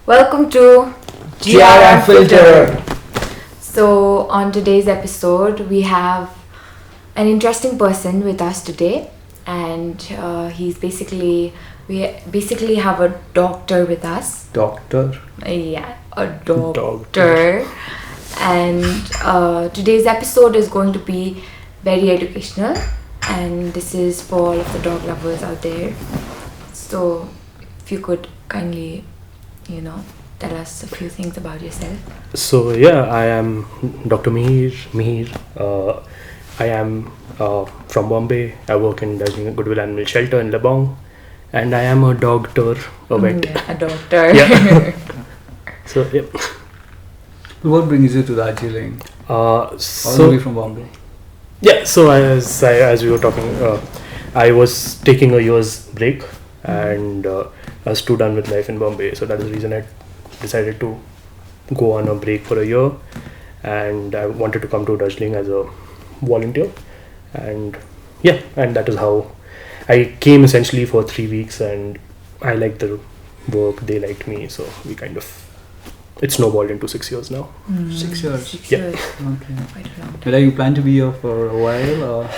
Welcome to Unfiltered. So on today's episode we have an interesting person with us today, and we basically have a doctor with us. Doctor? Yeah, a doctor. And today's episode is going to be very educational, and this is for all of the dog lovers out there. So if you could kindly, tell us a few things about yourself. So I am Doctor Mihir. I am from Bombay. I work in Goodwill Animal Shelter in Lebong, and I am a Dog-tor, a vet. Yeah, a doctor. Yeah. So What brings you to Darjeeling? All the way from Bombay? Yeah, so as we were talking, I was taking a year's break, and I was too done with life in Bombay. So that is the reason I decided to go on a break for a year, and I wanted to come to Darjeeling as a volunteer, and that is how I came, essentially for 3 weeks, and I liked the work, they liked me, so we kind of, it snowballed into 6 years now. 6 years? 6 Yeah. years. Okay. Quite a long time. Whether you plan to be here for a while, or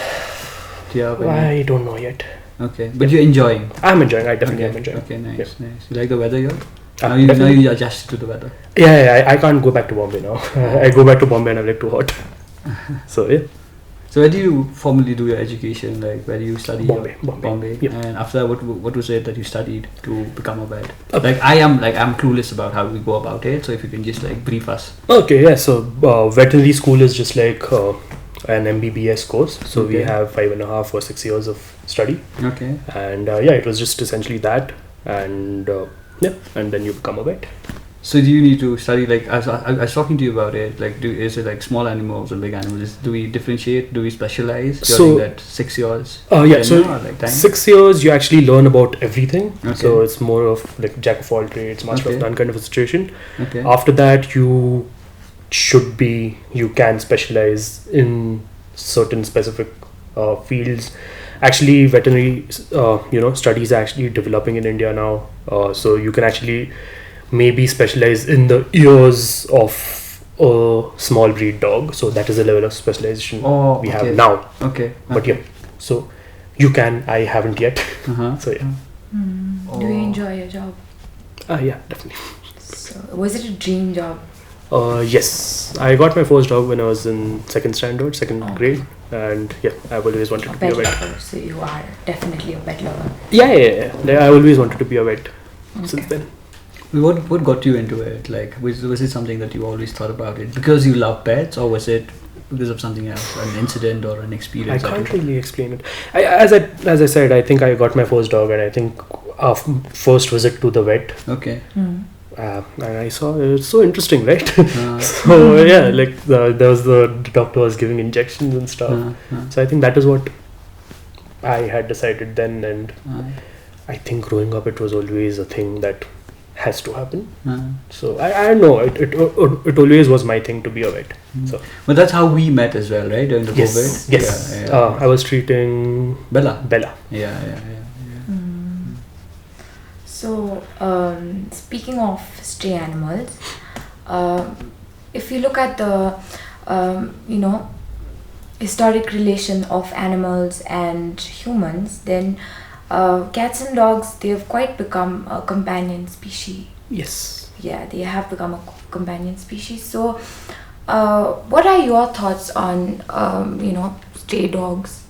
do you have any? I don't know yet. Okay, but you're enjoying? I'm enjoying, I definitely am enjoying. Okay, nice, Yeah. nice. You like the weather here? Now Definitely. you adjusted to the weather. Yeah, I can't go back to Bombay now. I go back to Bombay and I'm like too hot. So yeah. So where do you formally do your education? Like where do you study? Bombay. Yep. And after that, what was it that you studied to become a vet? Okay. I'm clueless about how we go about it. So if you can just brief us. Okay, yeah. So veterinary school is just like an MBBS course. So we have 5.5 or 6 years of study. Okay. And it was just essentially that, and and then you become a vet. So do you need to study, I was talking to you about it, is it small animals or big animals? Do we differentiate? Do we specialize during that 6 years? So 6 years you actually learn about everything. Okay. So it's more of like jack of all trades, master of none kind of a situation. Okay. After that you can specialize in certain specific fields. Actually, veterinary studies are actually developing in India now. So you can actually maybe specialize in the ears of a small breed dog. So that is the level of specialization we have now. Okay. But so you can. I haven't yet. So yeah. Do you enjoy your job? Yeah, definitely. So was it a dream job? Yes, I got my first dog when I was in second grade, and I've always wanted to be a vet. Lover, so you are definitely a pet lover. Yeah. Like, I always wanted to be a vet since then. What got you into it? Was it something that you always thought about it because you love pets, or was it because of something else, an incident or an experience? I can't really explain it. As I said, I think I got my first dog, and I think our first visit to the vet. Okay. And I saw it's so interesting, right? So there was the doctor was giving injections and stuff. So I think that is what I had decided then, and I think growing up it was always a thing that has to happen. So I don't know. It always was my thing to be a vet. So, but that's how we met as well, right? During the COVID. Yes. Yeah. I was treating Bella. Yeah. So, speaking of stray animals, if you look at the, historic relation of animals and humans, then cats and dogs, they have quite become a companion species. Yes. Yeah, they have become a companion species. So, what are your thoughts on, stray dogs,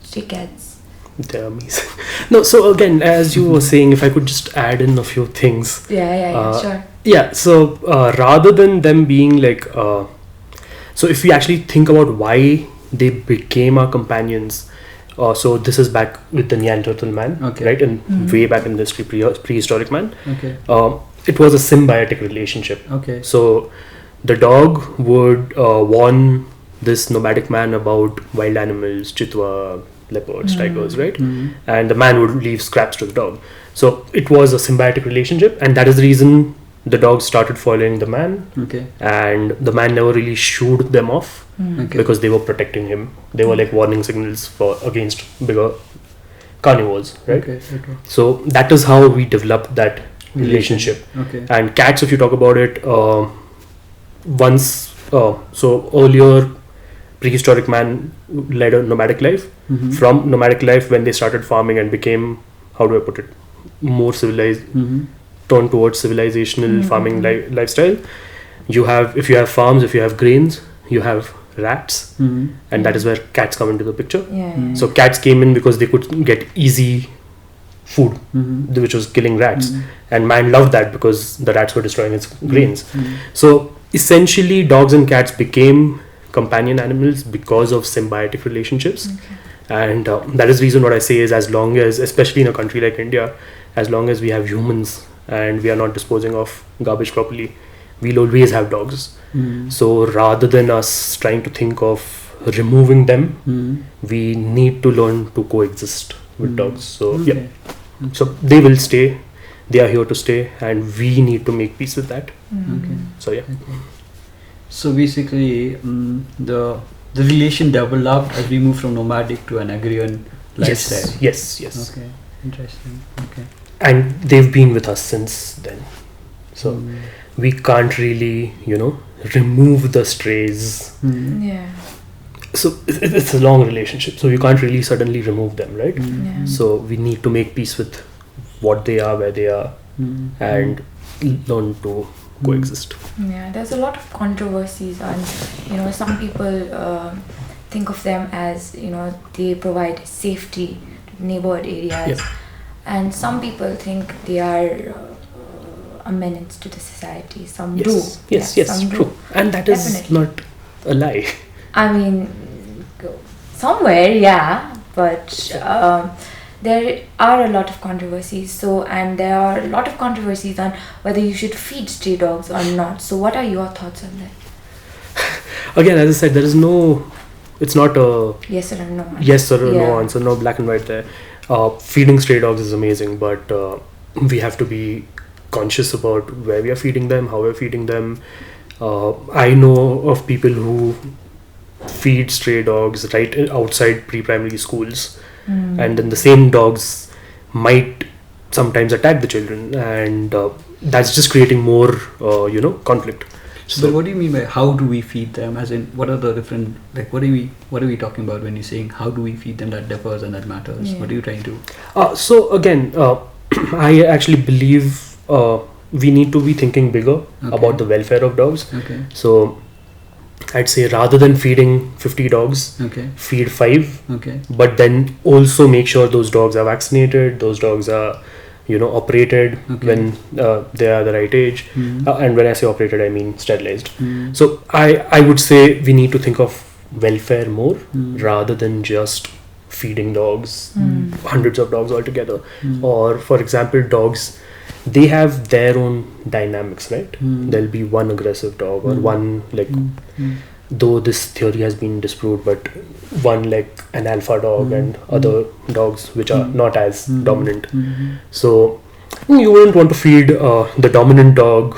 stray cats? They're amazing. No, so again, as you were saying, if I could just add in a few things. Sure. Yeah, so rather than them being so if we actually think about why they became our companions, so this is back with the Neanderthal man, right? And way back in history, prehistoric man. Okay. It was a symbiotic relationship. Okay. So the dog would warn this nomadic man about wild animals, chitwa, leopards, tigers, right? And the man would leave scraps to the dog. So it was a symbiotic relationship, and that is the reason the dog started following the man. Okay. And the man never really shooed them off because they were protecting him. They were like warning signals against bigger carnivores, right? Okay. So that is how we developed that relationship. Okay. And cats, if you talk about it, so earlier prehistoric man led a nomadic life. Mm-hmm. From nomadic life, when they started farming and became, how do I put it, more civilized, Mm-hmm. turned towards civilizational farming lifestyle. If you have farms, if you have grains, you have rats, Mm-hmm. and that is where cats come into the picture. Yeah. So cats came in because they could get easy food, Mm-hmm. which was killing rats, Mhm. and man loved that because the rats were destroying its grains. Mhm. So essentially, dogs and cats became companion animals because of symbiotic relationships. And that is the reason what I say is, as long as, especially in a country like India, as long as we have humans and we are not disposing of garbage properly, we'll always have dogs. Mhm. So rather than us trying to think of removing them, Mhm. we need to learn to coexist with Mhm. dogs. So Okay. so they will stay, they are here to stay, and we need to make peace with that. Okay. So yeah. Okay. So basically, the relation developed as we move from nomadic to an agrarian lifestyle. Yes. Okay. Interesting. Okay. And they've been with us since then. So Mm. we can't really, remove the strays. Mm. Yeah. So it's a long relationship. So you can't really suddenly remove them, right? Mm. Yeah. So we need to make peace with what they are, where they are, Mm. and learn to coexist. Yeah, there's a lot of controversies on, some people think of them as, they provide safety to neighborhood areas. Yeah. And some people think they are a menace to the society. Some do. Yes, some true. do. And that is Definitely. not a lie. I mean, somewhere, yeah, but there are a lot of controversies. And there are a lot of controversies on whether you should feed stray dogs or not. So, what are your thoughts on that? Again, as I said, it's not a Yes or no? yes or a no Yeah. answer, no black and white there. Feeding stray dogs is amazing, but we have to be conscious about where we are feeding them, how we're feeding them. I know of people who feed stray dogs right outside pre-primary schools, and then the same dogs might sometimes attack the children, and that's just creating more conflict. So, but what do you mean by how do we feed them? As in, what are the different, like, what are we talking about when you're saying how do we feed them that differs and that matters? Yeah. What are you trying to? So again, I actually believe we need to be thinking bigger Okay. about the welfare of dogs. Okay. So I'd say rather than feeding 50 dogs, Okay. feed 5, Okay. but then also make sure those dogs are vaccinated, those dogs are operated Okay. when they are the right age. Mhm. And when I say operated, I mean sterilized. Mhm. So I would say we need to think of welfare more Mhm. rather than just feeding dogs, hundreds of dogs altogether. Mhm. Or for example, dogs, they have their own dynamics, right? Mhm. There'll be one aggressive dog or one Mhm. though this theory has been disproved, but one like an alpha dog and other dogs which are not as dominant. Mhm. So you wouldn't want to feed the dominant dog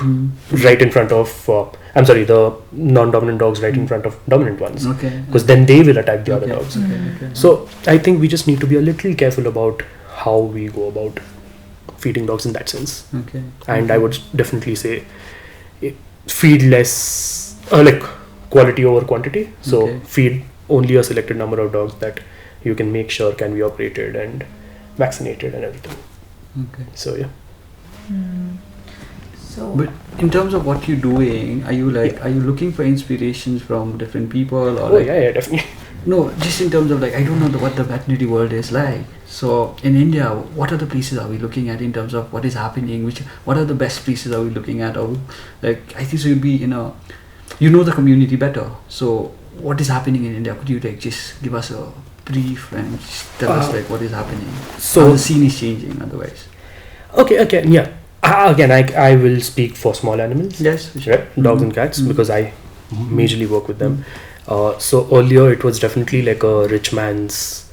right in front of the non-dominant dogs right in front of dominant ones, Okay. because then they will attack the other Okay. dogs. Okay. So I think we just need to be a little careful about how we go about feeding dogs in that sense. Okay. And I would definitely say feed less, like quality over quantity. So Okay. feed only a selected number of dogs that you can make sure can be operated and vaccinated and everything. Okay. So yeah. So, But in terms of what you're doing, are you looking for inspirations from different people or Yeah, definitely. No, just in terms of I don't know what the veterinary world is like. So in India, what are the places are we looking at in terms of what is happening? What are the best places are we looking at? Or I think so you'd be the community better. So what is happening in India? Could you just give us a brief and just tell us what is happening? So how the scene is changing otherwise. Okay, yeah. Again, I will speak for small animals. Yes, for sure. Right? Dogs and cats, because I majorly work with them. So earlier it was definitely like a rich man's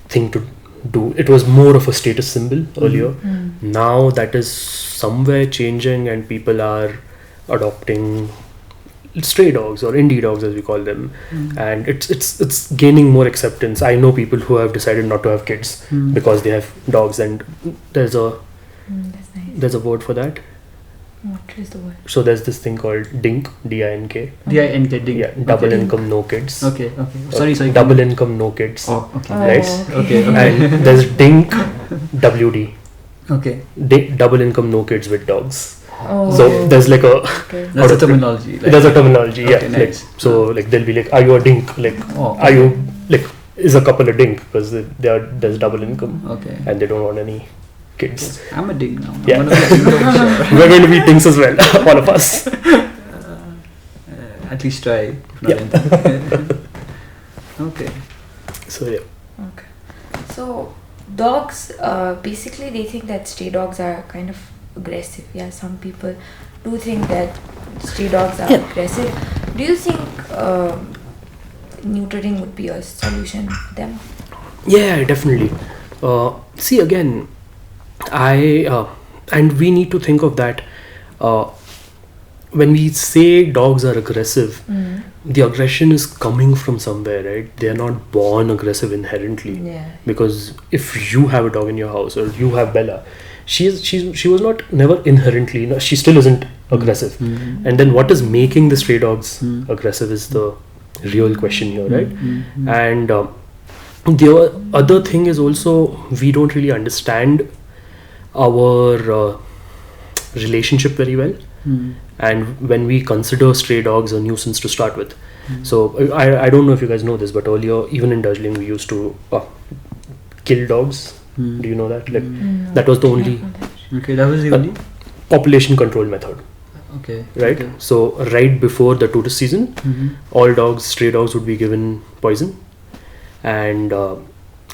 thing to do. It was more of a status symbol earlier. Now that is somewhere changing and people are adopting stray dogs or indie dogs as we call them, and it's gaining more acceptance. I know people who have decided not to have kids because they have dogs, and there's a That's nice. there's a word for that. What is the word? So there's this thing called DINK, DINK. DINK. Yeah, double Okay. income, no kids. Okay. Sorry. Double income, no kids. Oh, okay. Right? Okay. And there's DINK, WD. Okay. Double income, no kids with dogs. Oh. So there's like a Okay. That's a terminology. there's a terminology. Okay, Yeah. nice. Like they'll be like, are you a DINK? Like, Oh, are you like, is a couple a DINK because there's double income Okay. and they don't want any kids. I'm a ding now. Yeah. I'm gonna be a ding for sure. We're going to be dinks as well, all of us. At least try. If not Yeah. anything. Okay. So yeah. Okay. So dogs, basically they think that stray dogs are kind of aggressive. Yeah, some people do think that stray dogs are aggressive. Do you think neutering would be a solution for them? Yeah, definitely. See, again, and we need to think of that when we say dogs are aggressive, the aggression is coming from somewhere, right? They are not born aggressive inherently. Yeah. Because if you have a dog in your house or you have Bella, she was never inherently, she still isn't aggressive. And then what is making the stray dogs aggressive is the real question here, right? And the other thing is also we don't really understand our relationship very well. And when we consider stray dogs a nuisance to start with. So I don't know if you guys know this, but earlier, even in Darjeeling, we used to kill dogs. Do you know that? Like that was the only Okay, that was the only. population control method. Okay. Right? Okay. So right before the tourist season, all stray dogs would be given poison, and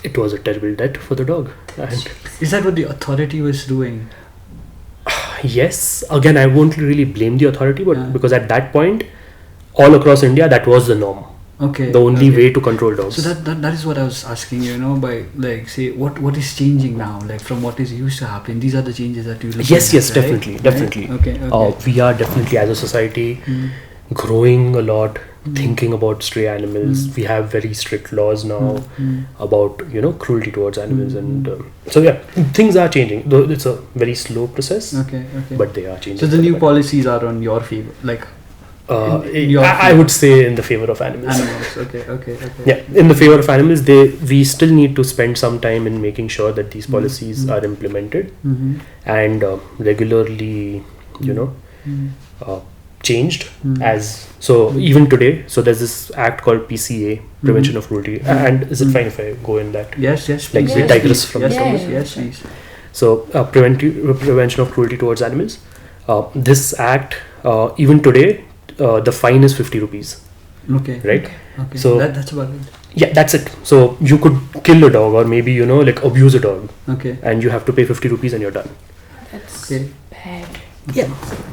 it was a terrible death for the dog. And Is that what the authority was doing? yes, again, I won't really blame the authority, but Yeah. because at that point, all across India, that was the norm. Okay. The only okay. way to control dogs. So that is what I was asking, by like say what is changing now, like from what is used to happen. These are the changes that you look Yes, at, yes, right? definitely, Right? definitely. Okay. We are definitely, as a society, growing a lot, thinking about stray animals. We have very strict laws now about cruelty towards animals, and so yeah, things are changing. Though it's a very slow process, Okay. but they are changing. So the new policies are on your favor, like in your I would say in the favor of animals. animals. Okay. Yeah, in the favor of animals, we still need to spend some time in making sure that these policies are implemented and regularly, changed. As so, even today, so there's this act called PCA, Prevention of Cruelty. And is it fine if I go in that? Yes. Like please. we digress from yes, the please. Yeah, Yes, yeah. please. So, prevention of cruelty towards animals. This act, even today, the fine is 50 rupees. Okay. Right? Okay. So- that's about it. Yeah, that's it. So you could kill a dog, or maybe abuse a dog, Okay. and you have to pay 50 rupees, and you're done. That's Okay. bad. Yeah,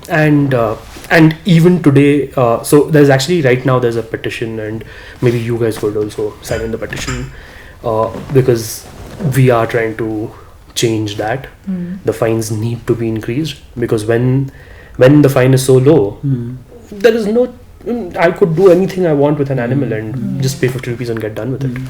and even today, so there's actually right now there's a petition, and maybe you guys could also sign in the petition, because we are trying to change that. The fines need to be increased, because when the fine is so low, there is no. I could do anything I want with an animal and just pay 50 rupees and get done with it.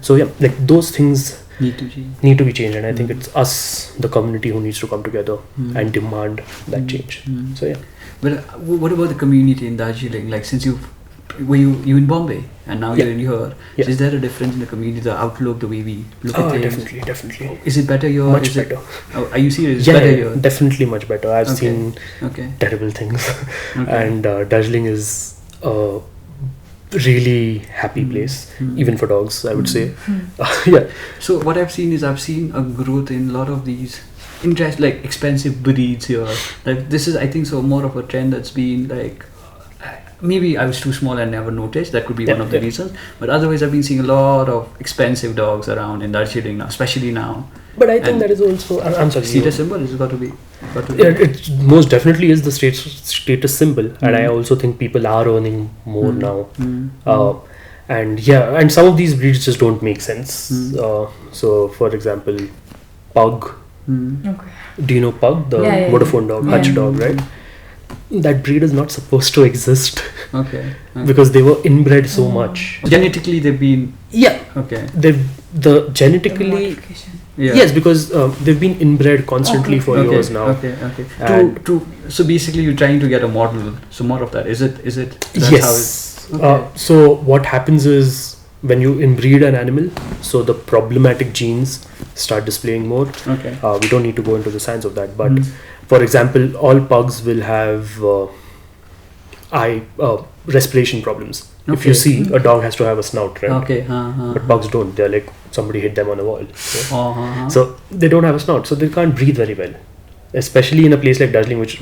So yeah, like those things Need to change. need to be changed, and I think it's us, the community, who needs to come together and demand that change. So yeah. But what about the community in Darjeeling? Like since you in Bombay and now Yeah. you're in here, Yeah. is there a difference in the community, the outlook, the way we look at things? Definitely. Is it better here? Much Is it- better. are you serious? It's Yeah, better yeah, here. definitely much better. I've Okay. seen Okay. terrible things, Okay. and Darjeeling is a really happy place, even for dogs, I would say. Yeah. So what I've seen is a growth in a lot of these like expensive breeds here. Like this is, I think, so more of a trend that's been like. Maybe I was too small and never noticed. That could be one of the reasons. But otherwise, I've been seeing a lot of expensive dogs around in Darjeeling now, especially now. But I think And that is also. I'm sorry. Status symbol is got to be. Yeah, it most definitely is the status symbol, and I also think people are earning more now. And yeah, and some of these breeds just don't make sense. So, for example, Pug. Okay. Do you know Pug, the Yeah. Vodafone dog, Hutch dog, right? That breed is not supposed to exist. Okay. because they were inbred so much. Genetically, they've been. Yeah, Okay. the genetically. Yeah. Yes, because they've been inbred constantly for years now. Okay. And So basically, you're trying to get a model. So more of that. Is it? That's yes. How okay. So what happens is when you inbreed an animal, so the problematic genes start displaying more. Okay. We don't need to go into the science of that, but for example, all pugs will have respiration problems. Okay. If you see, a dog has to have a snout, right? Okay. But pugs don't. They're like somebody hit them on a wall. Uh-huh. So they don't have a snout, so they can't breathe very well, especially in a place like Darjeeling, which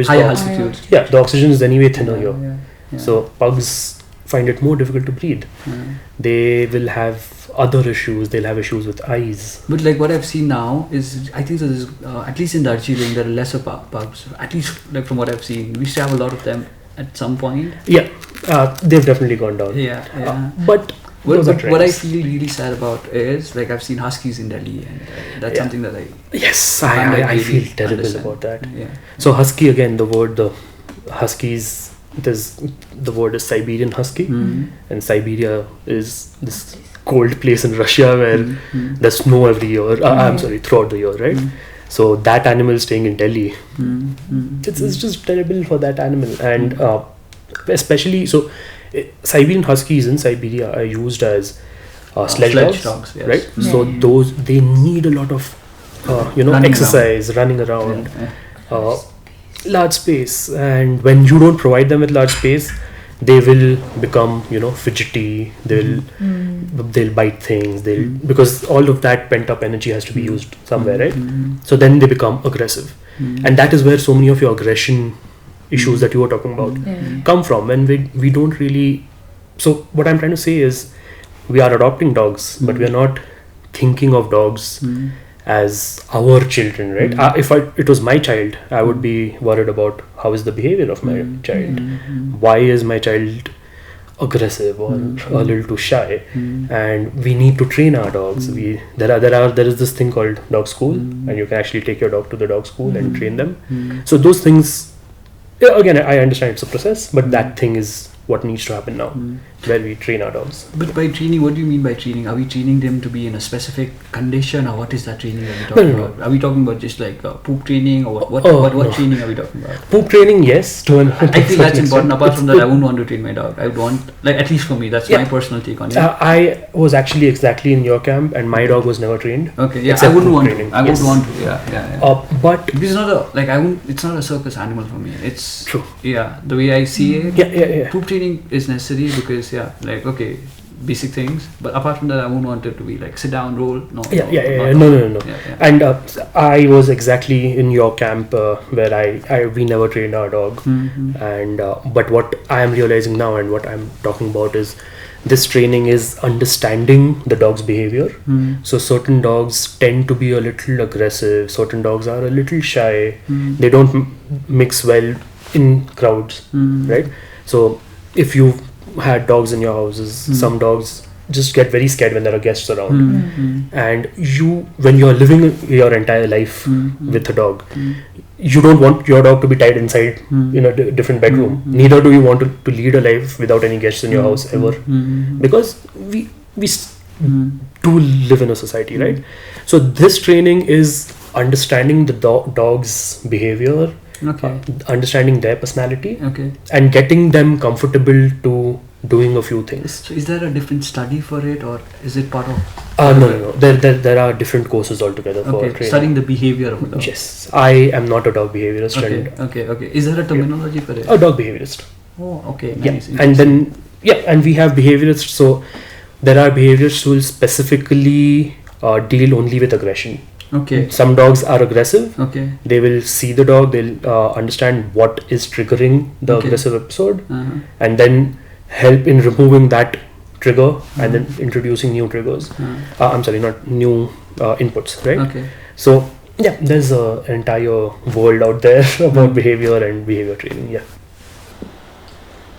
High dogs- altitude. yeah, the oxygen is anyway thinner here. Yeah. So pugs find it more difficult to breathe. They will have other issues. They'll have issues with eyes. But like what I've seen now is, I think so there's, at least in Darjeeling, there are lesser pugs. At least like from what I've seen, we used to have a lot of them at some point. Yeah, they've definitely gone down. Yeah. But those are what I trends. feel really sad about is like I've seen huskies in Delhi, and that's Yeah. something that I Yes, can't, like, I really feel terrible understand. about that. Yeah. So husky again, the huskies. The word is Siberian husky, and Siberia is this cold place in Russia where there's snow every year. I'm sorry, throughout the year, right? So that animal staying in Delhi, it's just terrible for that animal, and especially so Siberian huskies in Siberia are used as sledge dogs, yes. right? So those they need a lot of Running exercise, running around. Yeah. Large space, and when you don't provide them with large space, they will become fidgety. They'll bite things. Because all of that pent up energy has to be used somewhere, right? So then they become aggressive, and that is where so many of your aggression issues that you were talking about come from. And we don't really. So what I'm trying to say is, we are adopting dogs, but we are not thinking of dogs as our children, right? If it was my child, I would be worried about how is the behavior of my child. Why is my child aggressive or a little too shy? And we need to train our dogs. There is this thing called dog school, and you can actually take your dog to the dog school and train them. So those things, again, I understand it's a process, but that thing is what needs to happen now, where we train our dogs. But by training, what do you mean by training? Are we training them to be in a specific condition, or what is that training that we're talking about? Are we talking about just like poop training, or what training are we talking about? Poop training, yes. I feel that's important. Apart from that, I wouldn't want to train my dog. I would want, like, at least for me, that's my personal take on it. I was actually exactly in your camp, and my dog was never trained. Okay, yeah, except I wouldn't poop want training. to. I wouldn't want to. Yeah. But because it's not a like I wouldn't. It's not a circus animal for me. It's true. Yeah, the way I see it. Yeah. Poop training is necessary because like okay, basic things. But apart from that, I wouldn't want it to be like sit down, roll. No. No. Yeah. And I was exactly in your camp where we never trained our dog. And but what I am realizing now and what I'm talking about is this training is understanding the dog's behavior. So certain dogs tend to be a little aggressive. Certain dogs are a little shy. They don't mix well in crowds, right? So if you had dogs in your houses, some dogs just get very scared when there are guests around. And when you're living your entire life with a dog, you don't want your dog to be tied inside in a different bedroom. Neither do you want to lead a life without any guests in your house ever, because we do live in a society, right? So this training is understanding the dog's behavior, understanding their personality, and getting them comfortable to doing a few things. So is there a different study for it, or is it part of? No. There are different courses altogether for training. Studying the behavior of a dog. Yes, I am not a dog behaviorist. Okay. Is there a terminology for it? A dog behaviorist. Oh, okay. Nice. Yeah, and we have behaviorists. So there are behaviorists who will specifically deal only with aggression. Okay. Some dogs are aggressive. Okay. They will see the dog. They'll understand what is triggering the aggressive episode, and then help in removing that trigger and then introducing new triggers. I'm sorry, not new inputs, right? Okay. So yeah, there's an entire world out there about behavior and behavior training. Yeah.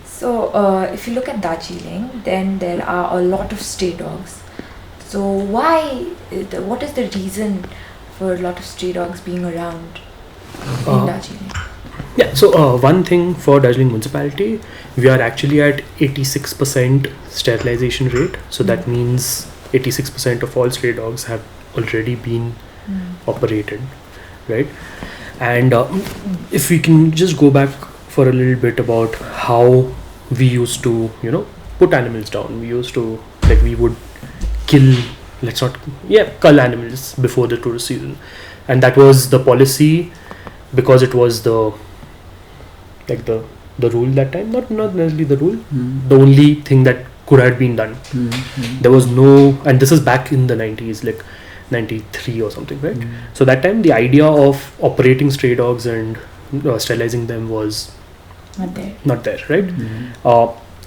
So if you look at Darjeeling, then there are a lot of stray dogs. So what is the reason for a lot of stray dogs being around in Darjeeling? Yeah, so one thing for Darjeeling municipality, we are actually at 86% sterilization rate. So that means 86% of all stray dogs have already been operated, right? And if we can just go back for a little bit about how we used to, put animals down. We used to, we would kill, cull animals before the tourist season. And that was the policy because it was the rule that time, not necessarily the rule, the only thing that could have been done. There was no, and this is back in the 90s, like 93 or something, right? So that time the idea of operating stray dogs and sterilizing them was not there, right?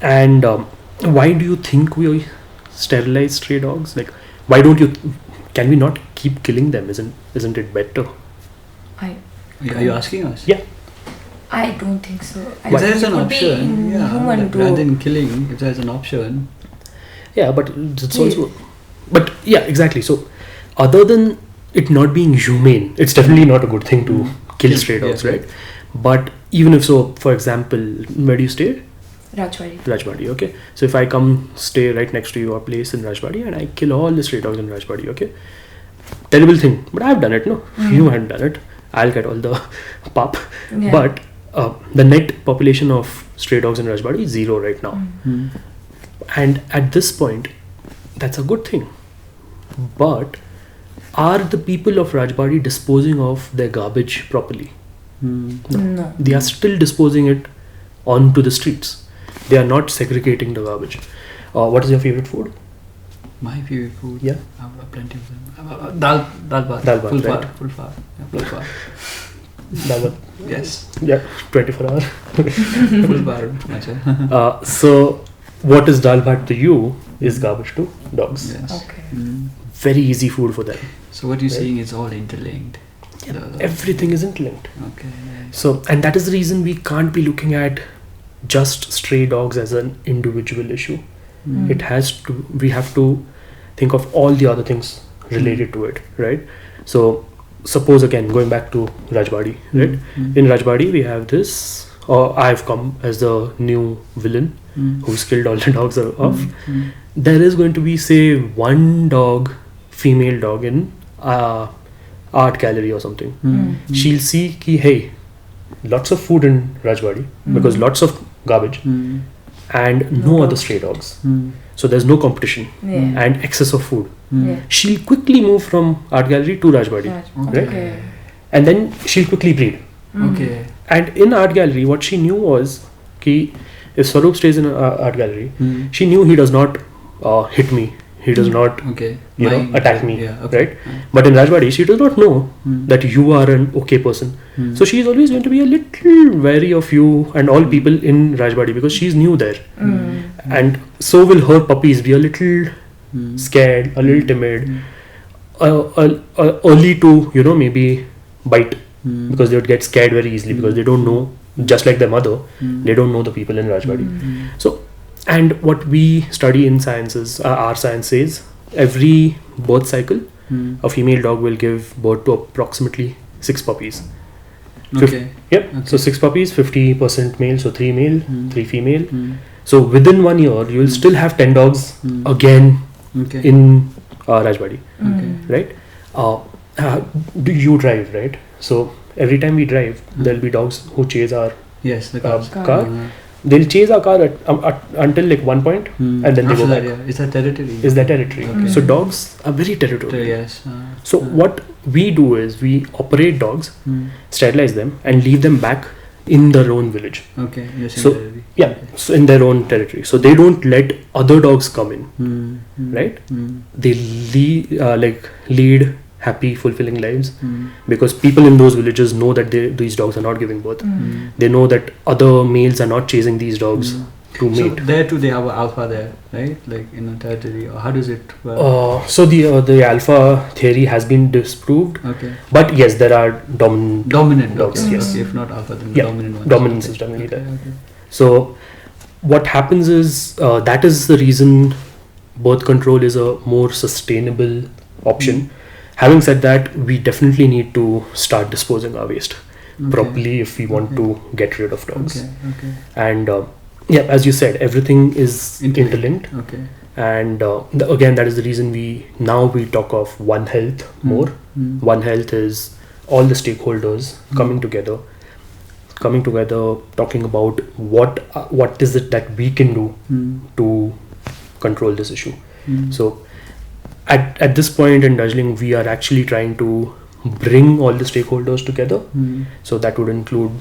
And why do you think we sterilize stray dogs? Like, why can we not keep killing them? Isn't it better? Are you asking us? Yeah. I don't think so. If there's an option, rather than killing, if there's an option. Yeah, but it's also... But yeah, exactly. So, other than it not being humane, it's definitely not a good thing to kill stray dogs, right? But even if so, for example, where do you stay? Rajbadi, okay. So if I come stay right next to your place in Rajbadi and I kill all the stray dogs in Rajbadi, okay? Terrible thing. But I've done it, no? You haven't done it. I'll get all the pop. Yeah. But the net population of stray dogs in Rajbadi is 0 right now. And at this point, that's a good thing. But are the people of Rajbadi disposing of their garbage properly? No. They are still disposing it onto the streets. They are not segregating the garbage. What is your favorite food? My favorite food? Yeah. I have plenty of them. Dal bhat. Full far. Dal bhat. Yes. Yeah, 24 hours. Full far. So, what is dal bhat to you is garbage to dogs. Yes. Okay. Very easy food for them. So what you're saying is all interlinked. Yeah, everything is interlinked. Okay. So, and that is the reason we can't be looking at just stray dogs as an individual issue. We have to think of all the other things related to it, right? So, suppose again, going back to Rajbadi, right? In Rajbadi, we have this, I've come as the new villain who's killed all the dogs off. There is going to be, say, one female dog in art gallery or something. She'll see ki, hey, lots of food in Rajbadi because lots of garbage and no other stray dogs. So there's no competition and excess of food. She'll quickly move from art gallery to Rajbadi, right? Okay. And then she'll quickly breed. Okay. And in art gallery, what she knew was ki if Swaroop stays in art gallery, she knew he does not hit me. He does not, attack me, right? But in Rajbadi, she does not know that you are an okay person. So she is always going to be a little wary of you and all people in Rajbadi because she's new there. And so will her puppies be a little scared, a little timid, early to, maybe bite because they would get scared very easily because they don't know, just like their mother, they don't know the people in Rajbadi. So, and what we study in sciences, our science says, every birth cycle, a female dog will give birth to approximately 6 puppies. Okay. So 6 puppies, 50% male, so 3 male, 3 female. So within 1 year, you will still have 10 dogs again in Rajbadi, right? Do you drive, right? So every time we drive, there will be dogs who chase our car. They'll chase our car until like one point and then they go back. Is that territory? Is that territory? Okay. So dogs are very territorial. Yes. So what we do is we operate dogs, sterilize them and leave them back in their own village. Okay. So in their own territory. So they don't let other dogs come in, right? They lead happy, fulfilling lives because people in those villages know that these dogs are not giving birth. They know that other males are not chasing these dogs to mate. So there too they have an alpha there, right? Like in a territory, or how does it work? So the alpha theory has been disproved. Okay. But yes, there are dominant dogs. Okay. Yes. Okay. If not alpha, then dominant ones. Dominance is definitely there. Okay. So what happens is that is the reason birth control is a more sustainable option. Having said that, we definitely need to start disposing our waste. properly if we want to get rid of dogs. Okay. And as you said, everything is interlinked. Okay. And again, that is the reason we talk of One Health more. One Health is all the stakeholders coming together, talking about what is it that we can do to control this issue. So at this point in Darjeeling, we are actually trying to bring all the stakeholders together. So that would include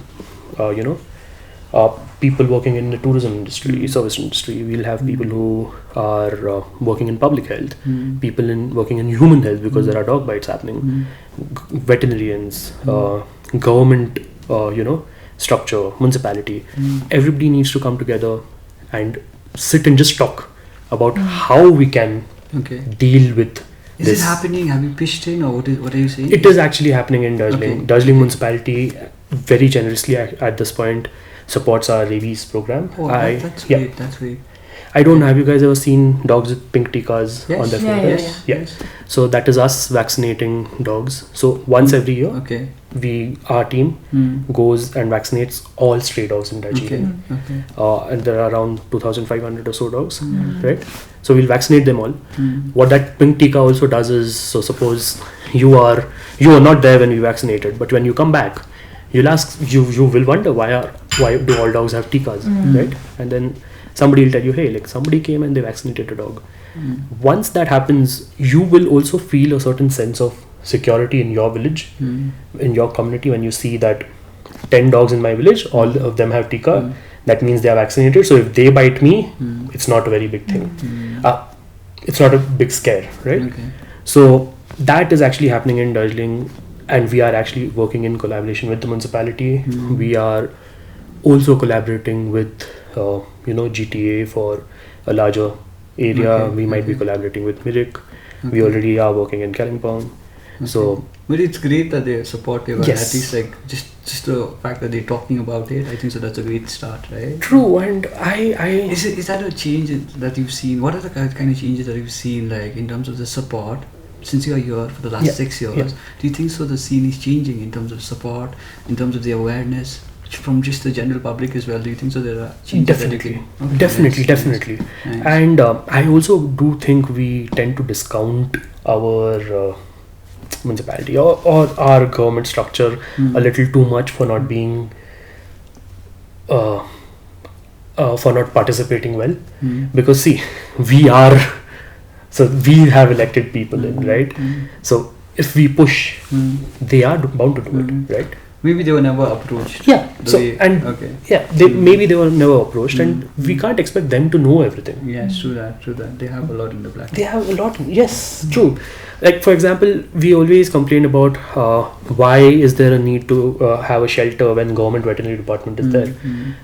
people working in the tourism industry, service industry. We'll have people who are working in public health, people working in human health because there are dog bites happening, veterinarians, government, structure, municipality. Everybody needs to come together and sit and just talk about how we can deal with Is this. it happening? Have you pitched in, or what are you saying? It is actually happening in Darjeeling. Okay. Darjeeling municipality very generously at this point supports our rabies program. Oh, that's great. That's great. I don't know, have you guys ever seen dogs with pink tikas on their foreheads? Yes. So that is us vaccinating dogs. So once every year, our team goes and vaccinates all stray dogs in Darjeeling. And there are around 2,500 or so dogs, right? So we'll vaccinate them all. What that pink tika also does is, so suppose you are not there when we vaccinated, but when you come back, you'll ask, you will wonder why do all dogs have tikas, right? And then somebody will tell you, hey, like somebody came and they vaccinated a dog. Once that happens, you will also feel a certain sense of security in your village, in your community. When you see that 10 dogs in my village, all of them have tika, that means they are vaccinated. So if they bite me, it's not a very big thing. It's not a big scare, right? So that is actually happening in Darjeeling, and we are actually working in collaboration with the municipality. We are also collaborating with GTA for a larger area. We might be collaborating with Mirik. We already are working in Kalimpong. So, but it's great that they're supportive. Yes. At least like just the fact that they're talking about it, I think so that's a great start, right? True. And is that a change that you've seen? What are the kind of changes that you've seen, like in terms of the support since you are here for the last 6 years? Do you think so the scene is changing in terms of support, in terms of the awareness from just the general public as well? Do you think so there are changes? Definitely. Nice. And I also do think we tend to discount our municipality or our government structure a little too much for not being for not participating well, because see, we have elected people in, right? So if we push, they are bound to do it, right? Maybe they were never approached. Maybe they were never approached, and we can't expect them to know everything. Yes, true that. They have a lot in the black. They have a lot. Yes, true. Like for example, we always complain about why is there a need to have a shelter when government veterinary department is there,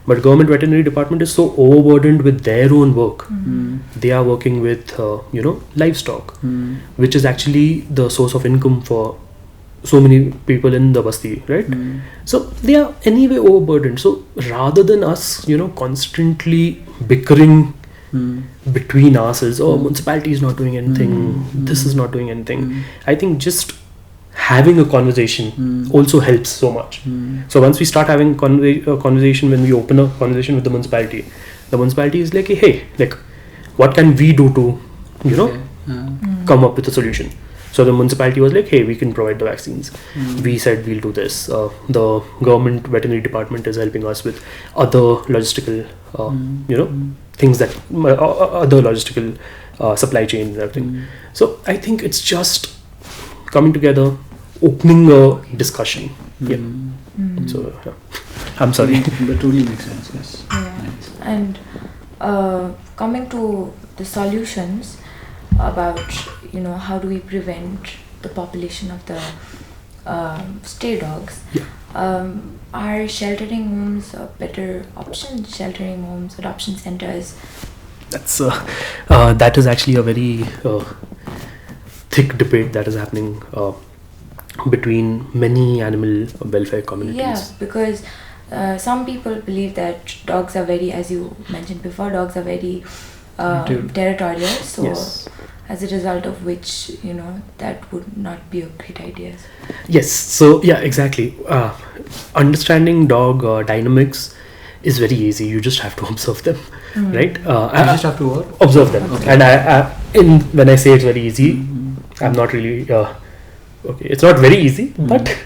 but government veterinary department is so overburdened with their own work. They are working with livestock, which is actually the source of income for so many people in the basti, right? So they are anyway overburdened. So rather than us, constantly bickering between ourselves, municipality is not doing anything, this is not doing anything, I think just having a conversation also helps so much. So once we start having a conversation, when we open a conversation with the municipality is like, hey, like what can we do to come up with a solution? So the municipality was like, hey, we can provide the vaccines. We said we'll do this. The government veterinary department is helping us with other logistical, things that other logistical supply chain and everything. So I think it's just coming together, opening a discussion. So I'm sorry. That totally makes sense. Yes. Nice. And coming to the solutions about how do we prevent the population of the stray dogs, are sheltering homes a better option? Sheltering homes, adoption centers? That is actually a very thick debate that is happening between many animal welfare communities. Yeah, because some people believe that dogs are very, as you mentioned before, dogs are very territorial. So as a result of which, that would not be a great idea. Yes, so yeah, exactly. Understanding dog dynamics is very easy. You just have to observe them, right? You just have to what? Observe them. Okay. And when I say it's very easy, I'm not really okay. It's not very easy, but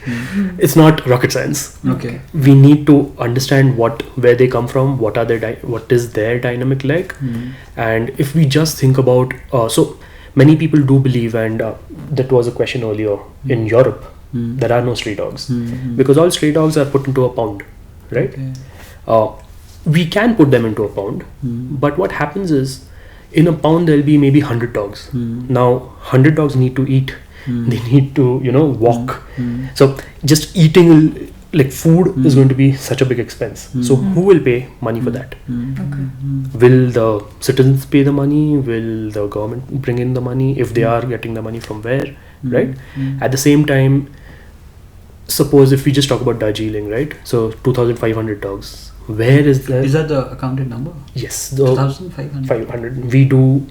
it's not rocket science. Okay. We need to understand where they come from, what is their dynamic like, and if we just think about so many people do believe, and that was a question earlier, in Europe there are no stray dogs because all stray dogs are put into a pound, right? Okay. We can put them into a pound, but what happens is in a pound there'll be maybe 100 dogs. Now 100 dogs need to eat. They need to walk. So just eating like food is going to be such a big expense. So who will pay money for that? Will the citizens pay the money? Will the government bring in the money? If they are getting the money from where, right? At the same time, suppose if we just talk about Darjeeling, right? So 2,500 dogs. Where is that? Is that the accounted number? Yes, 2,500. 500. We do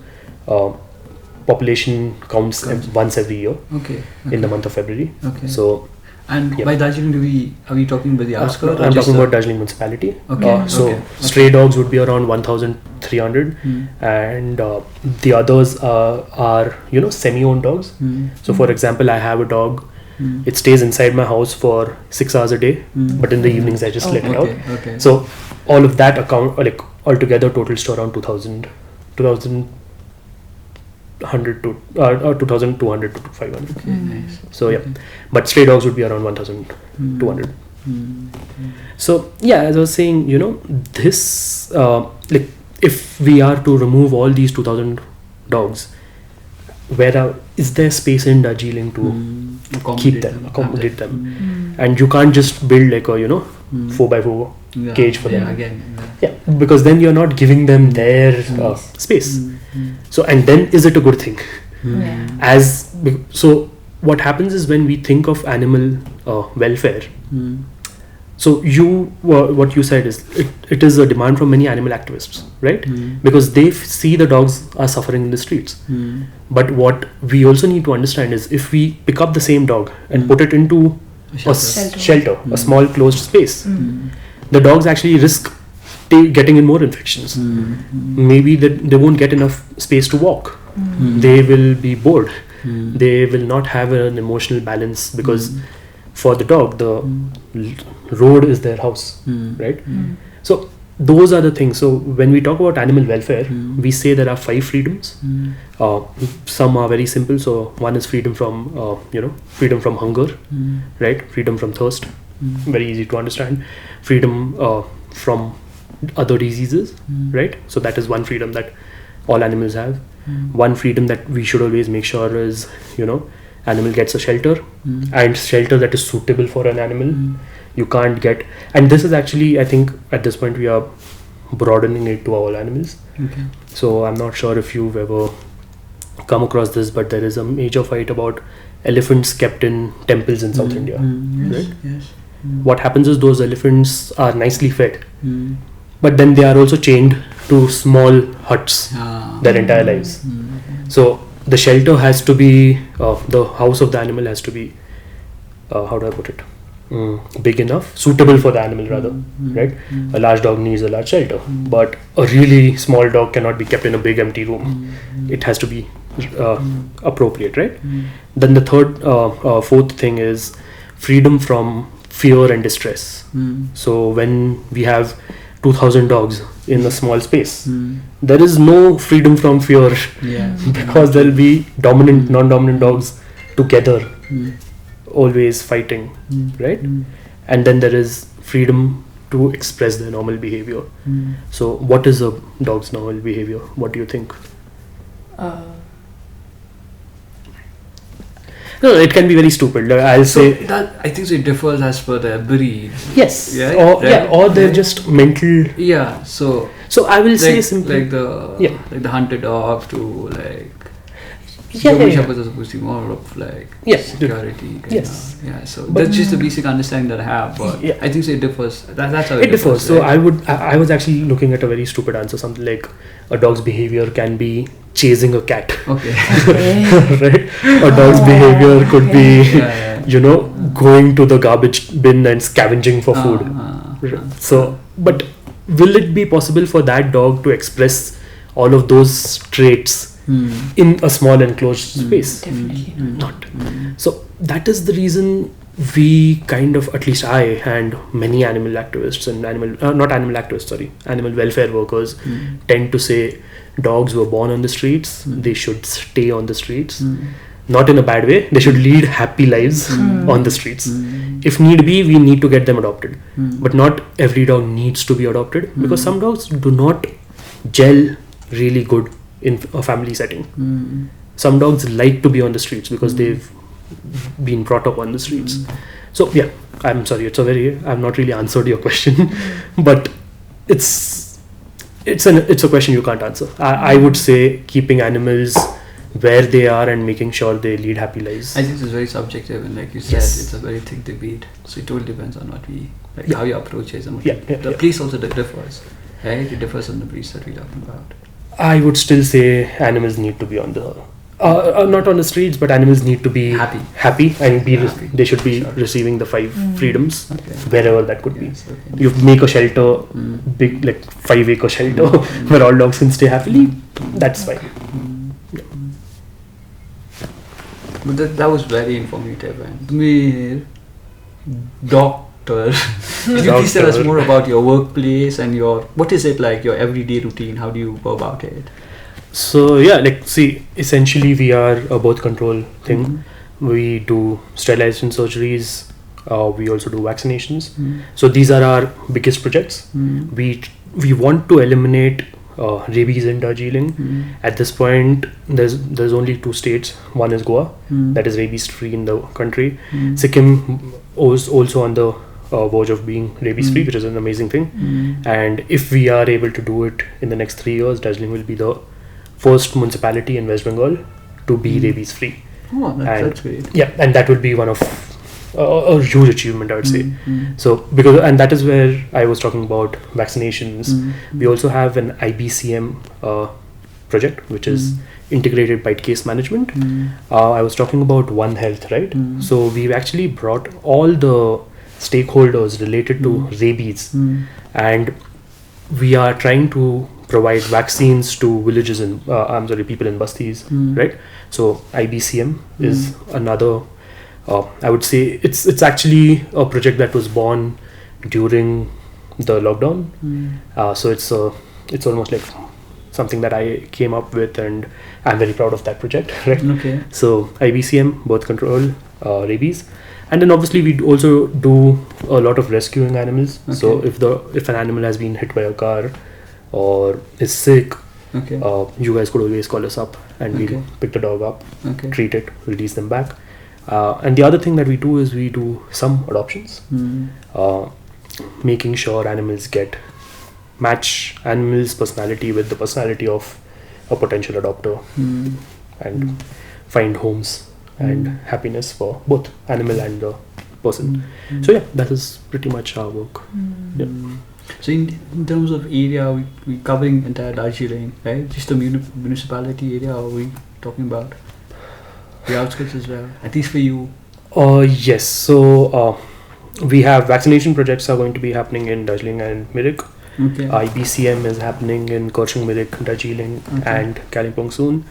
population counts once every year. Okay. In the month of February. Okay. So, and by Darjeeling, are we talking about the outskirts? I'm talking about Darjeeling municipality. Okay. So stray dogs would be around 1,300, and the others are semi-owned dogs. So for example, I have a dog. It stays inside my house for 6 hours a day, but in the evenings I just let it out. Okay. So all of that account altogether totals to around 2,100 to 2,200 to 500. Okay, nice. So yeah, but stray dogs would be around 1,200. So yeah, as I was saying, this if we are to remove all these 2,000 dogs, is there space in Darjeeling to keep them, accommodate them? And you can't just build like a 4x4 cage for them. Yeah, because then you're not giving them their space. So, and then is it a good thing? So what happens is when we think of animal welfare, so what you said is it is a demand from many animal activists, right? Because they see the dogs are suffering in the streets. But what we also need to understand is if we pick up the same dog and put it into a shelter, a small closed space, the dogs actually risk getting in more infections. Maybe they won't get enough space to walk. They will be bored. They will not have an emotional balance because for the dog, the road is their house, right? So those are the things. So when we talk about animal welfare, we say there are 5 freedoms. Some are very simple. So one is freedom from freedom from hunger, right? Freedom from thirst, very easy to understand. Freedom from other diseases, right? So that is one freedom that all animals have. One freedom that we should always make sure is animal gets a shelter, and shelter that is suitable for an animal. You can't get, and this is actually, I think at this point we are broadening it to all animals. So I'm not sure if you've ever come across this, but there is a major fight about elephants kept in temples in South India, right? Yes. What happens is those elephants are nicely fed, but then they are also chained to small huts their entire lives. So the shelter has to be, the house of the animal has to be, how do I put it? Big enough, suitable for the animal rather, right? A large dog needs a large shelter, but a really small dog cannot be kept in a big empty room. It has to be appropriate, right? Then the fourth thing is freedom from fear and distress. So when we have 2,000 dogs in a small space, there is no freedom from fear because there will be dominant, non-dominant dogs together, always fighting, right? And then there is freedom to express their normal behavior. So what is a dog's normal behavior? What do you think? No, it can be very stupid. I'll say that I think it differs as per the breed. Yes. Yeah, or they're just mental. Yeah. So I will say simply like the hunted dog to like. German Shepherds are supposed to be more of like security. Yes. Yeah. So that's just the basic understanding that I have. But I think it differs. That's how it differs. Right? So I was actually looking at a very stupid answer. Something like a dog's behavior can be chasing a cat. Okay. Right. A dog's behavior could be, going to the garbage bin and scavenging for food. So, but will it be possible for that dog to express all of those traits in a small enclosed space? Definitely not. So that is the reason we kind of, at least I and many animal activists and animal welfare workers tend to say dogs were born on the streets, they should stay on the streets. Not in a bad way, they should lead happy lives on the streets. If need be, we need to get them adopted. But not every dog needs to be adopted, because some dogs do not gel really good in a family setting. Some dogs like to be on the streets because they've been brought up on the streets. So yeah, I'm sorry, I've not really answered your question, but it's a question you can't answer. I would say keeping animals where they are and making sure they lead happy lives. I think it's very subjective, and like you said, it's a very thick debate. So it totally depends on what we how you approach it, and the place also differs. Right? It differs on the breeds that we're talking about. I would still say animals need to be on the not on the streets, but animals need to be happy and be they should be receiving the 5 freedoms wherever that could be. Okay. You make a shelter, big like 5-acre shelter where all dogs can stay happily. That's fine. But that was very informative. And Mihir, Doctor, could you please tell us more about your workplace and what is it like, your everyday routine? How do you go about it? So essentially we are a birth control thing. We do sterilization surgeries. We also do vaccinations. So these are our biggest projects. We want to eliminate rabies in Darjeeling. At this point, there's only 2 states. One is Goa, that is rabies free in the country. Sikkim is also on the verge of being rabies free, which is an amazing thing. And if we are able to do it in the next 3 years, Darjeeling will be the first municipality in West Bengal to be rabies free. Oh, that's great. Yeah, and that would be one of a huge achievement, I would say. So and that is where I was talking about vaccinations. We also have an IBCM project, which is integrated bite case management. I was talking about One Health, right? So we've actually brought all the stakeholders related to rabies, and we are trying to provide vaccines to villages and people in bastis, right? So IBCM is another. I would say it's actually a project that was born during the lockdown. So it's almost like something that I came up with, and I'm very proud of that project. Right? Okay. So IBCM, birth control, rabies, and then obviously we also do a lot of rescuing animals. Okay. So if an animal has been hit by a car or is sick, you guys could always call us up and we'll pick the dog up, treat it, release them back. And the other thing that we do is we do some adoptions, making sure animals match animals' personality with the personality of a potential adopter, and find homes and happiness for both animal and the person. So yeah, that is pretty much our work. Yeah. So in terms of area, we covering entire Darjeeling, right? Just the municipality area, or are we talking about the outskirts as well, at least for you? Yes. So we have vaccination projects are going to be happening in Darjeeling and Mirik. IBCM is happening in Kerchung, Mirik, Darjeeling, and Kalimpong soon.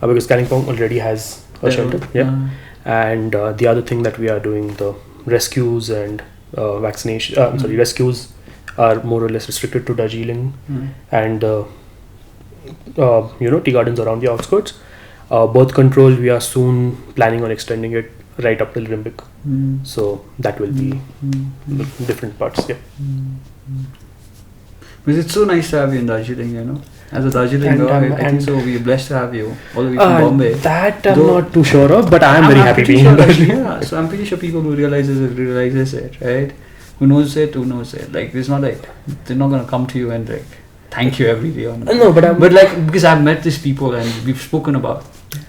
Because Kalimpong already has a shelter. Yeah. And the other thing that we are doing, the rescues and vaccination. Rescues are more or less restricted to Darjeeling and tea gardens around the outskirts. Birth control, we are soon planning on extending it right up till Rimbic. So that will be different parts. Yeah. Because it's so nice to have you in Darjeeling, As a Darjeeling dog, I think so. We're blessed to have you all the way from Bombay. That I'm not too sure of, but I'm very happy being in Darjeeling. Yeah, so I'm pretty sure people who realizes it, right? Who knows it. Like, it's not like they're not gonna come to you and like thank you every day. No, but because I've met these people and we've spoken about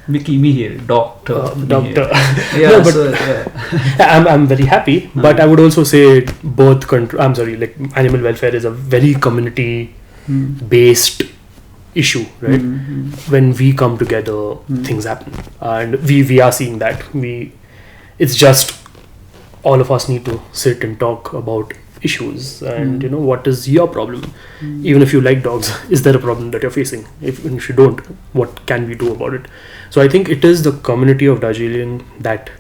Mihir, Doctor Doctor. Mihir. Yeah, No, but so, yeah. I'm very happy, but I would also say like animal welfare is a very community based issue, right? When we come together, things happen, and we are seeing that. It's just all of us need to sit and talk about issues and what is your problem. Even if you like dogs, is there a problem that you're facing? If you don't, what can we do about it? So I think it is the community of Darjeeling that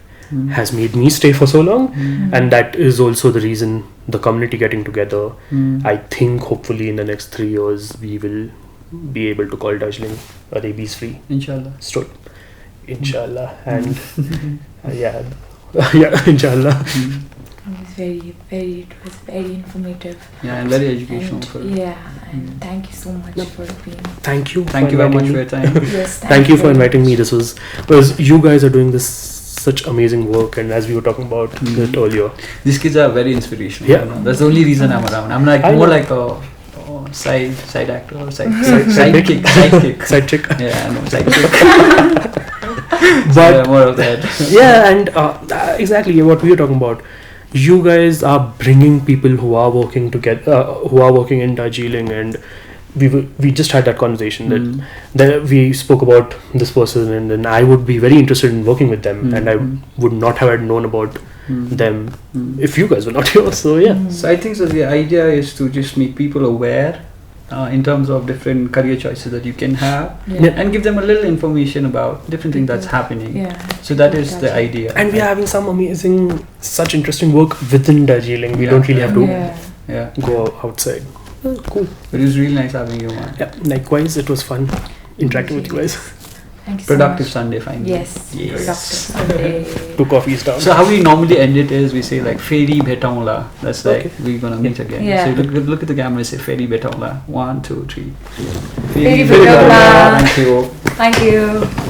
has made me stay for so long, and that is also the reason the community getting together. I think hopefully in the next 3 years we will be able to call Darjeeling a rabies free Inshallah. state. Inshallah. And yeah, inshallah. It was very informative. Yeah, and very educational. And, for and thank you so much for being. Thank you. Thank you very much for your time. Yes, Thank you for inviting me. This was because you guys are doing this such amazing work, and as we were talking about it earlier, These kids are very inspirational. Yeah. You know? That's the only reason I'm around. I'm like I more know. like a side actor or sidekick. side chick. Yeah, I know, sidekick. But Yeah, more of that. yeah, and exactly what we were talking about. You guys are bringing people who are working together, who are working in Darjeeling, and we just had that conversation that we spoke about this person, and then I would be very interested in working with them, and I would not have known about them if you guys were not here. So yeah. So I think so. The idea is to just make people aware in terms of different career choices that you can have, and give them a little information about different things that's happening. Yeah. So that is the idea. And we are having some amazing, such interesting work within Darjeeling. We Yeah. don't really have to Yeah. go outside. Cool. But it was really nice having you on. Yeah. Likewise, it was fun interacting with you guys. Thank you so Productive much. Sunday finally. Yes. Productive Sunday. 2 coffees down. So how we normally end it is we say like Feri Betaula. That's like Okay. we're gonna meet again. Yeah. So look at the camera and say Feri Betaula. 1, 2, 3. Feri Betaula. Thank you. Thank you.